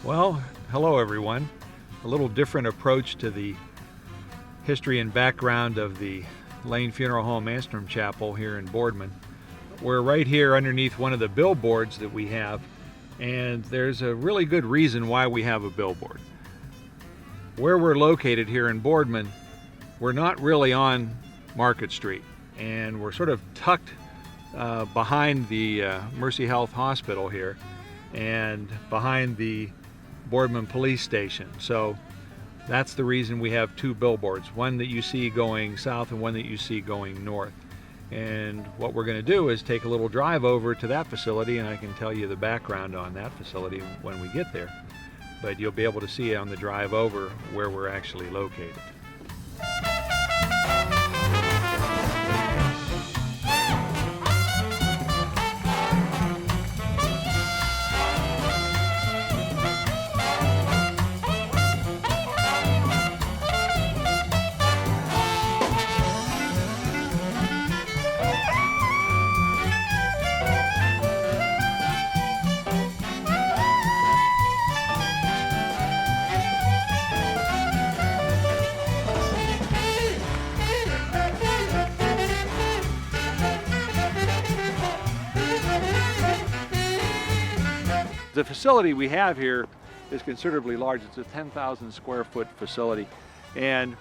Well, hello everyone. A little different approach to the history and background of the Lane Funeral Home Anstrom Chapel here in Boardman. We're right here underneath one of the billboards that we have, and there's a really good reason why we have a billboard. Where we're located here in Boardman, we're not really on Market Street, and we're sort of tucked behind the Mercy Health Hospital here and behind the Boardman Police Station. So that's the reason we have two billboards, one that you see going south and one that you see going north. And what we're going to do is take a little drive over to that facility, and I can tell you the background on that facility when we get there. But you'll be able to see on the drive over where we're actually located. The facility we have here is considerably large. It's a 10,000 square foot facility. And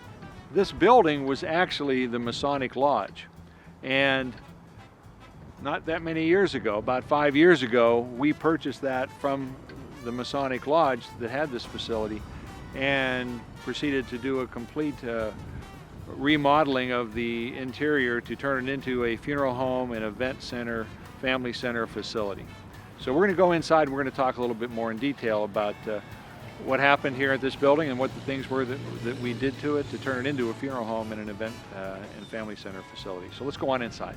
this building was actually the Masonic Lodge. And not that many years ago, about 5 years ago, we purchased that from the Masonic Lodge that had this facility and proceeded to do a complete remodeling of the interior to turn it into a funeral home and event center, family center facility. So we're going to go inside and we're going to talk a little bit more in detail about what happened here at this building and what the things were that we did to it to turn it into a funeral home and an event and family center facility. So let's go on inside.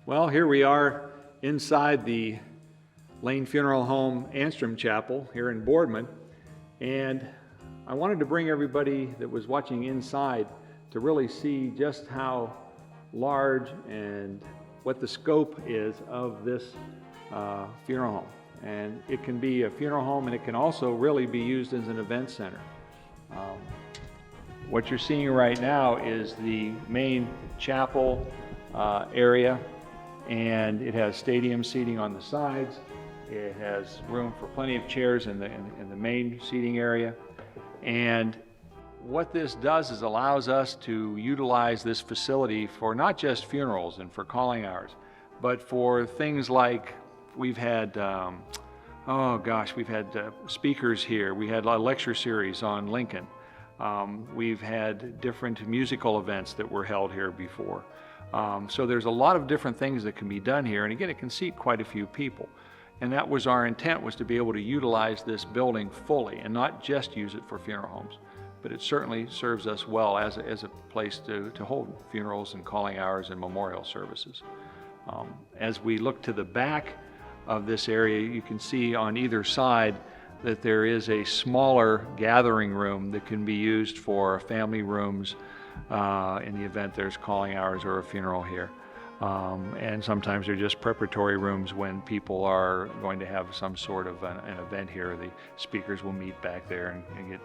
Well, here we are inside the Lane Funeral Home Anstrom Chapel here in Boardman, and I wanted to bring everybody that was watching inside to really see just how large and what the scope is of this funeral home. And it can be a funeral home, and it can also really be used as an event center. What you're seeing right now is the main chapel area, and it has stadium seating on the sides. It has room for plenty of chairs in the main seating area. And what this does is allows us to utilize this facility for not just funerals and for calling hours, but for things like we've had, we've had speakers here. We had a lecture series on Lincoln. We've had different musical events that were held here before. So there's a lot of different things that can be done here, and again, it can seat quite a few people. And that was our intent, was to be able to utilize this building fully and not just use it for funeral homes, but it certainly serves us well as a place to hold funerals and calling hours and memorial services. As we look to the back of this area, you can see on either side that there is a smaller gathering room that can be used for family rooms in the event there's calling hours or a funeral here. And sometimes they're just preparatory rooms when people are going to have some sort of an event here. The speakers will meet back there and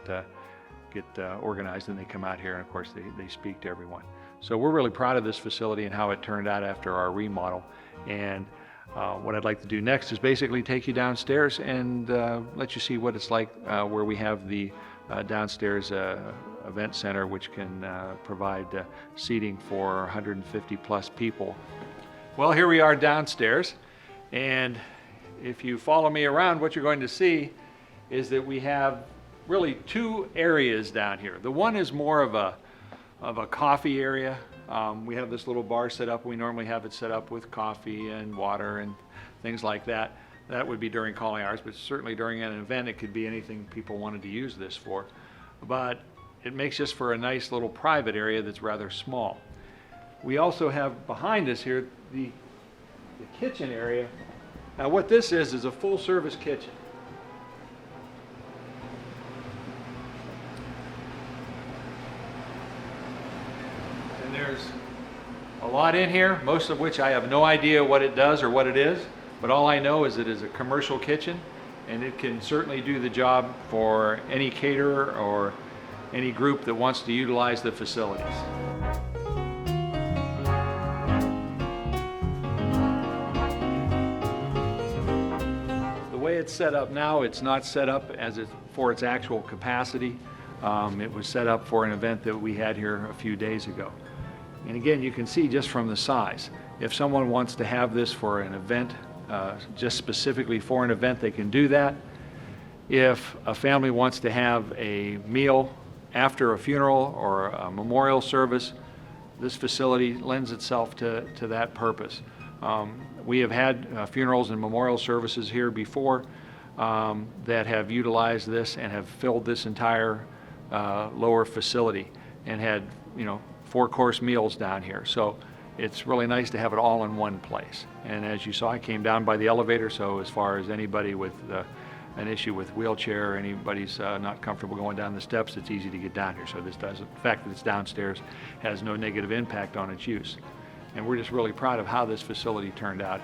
get organized, and they come out here, and of course they speak to everyone. So we're really proud of this facility and how it turned out after our remodel. And what I'd like to do next is basically take you downstairs and let you see what it's like where we have the downstairs event center, which can provide seating for 150 plus people. Well, here we are downstairs, and if you follow me around, what you're going to see is that we have really two areas down here. The one is more of a coffee area. We have this little bar set up. We normally have it set up with coffee and water and things like that. That would be during calling hours, but certainly during an event, it could be anything people wanted to use this for. But it makes just for a nice little private area that's rather small. We also have behind us here the the kitchen area. Now what this is a full service kitchen. And there's a lot in here, most of which I have no idea what it does or what it is, but all I know is it is a commercial kitchen, and it can certainly do the job for any caterer or any group that wants to utilize the facilities. The way it's set up now, it's not set up for its actual capacity. It was set up for an event that we had here a few days ago. And again, you can see just from the size, if someone wants to have this for an event, just specifically for an event, they can do that. If a family wants to have a meal after a funeral or a memorial service, this facility lends itself to that purpose. We have had funerals and memorial services here before that have utilized this and have filled this entire lower facility and had, 4-course meals down here. So it's really nice to have it all in one place. And as you saw, I came down by the elevator, so as far as anybody with an issue with wheelchair, or anybody's not comfortable going down the steps, it's easy to get down here. So the fact that it's downstairs has no negative impact on its use. And we're just really proud of how this facility turned out.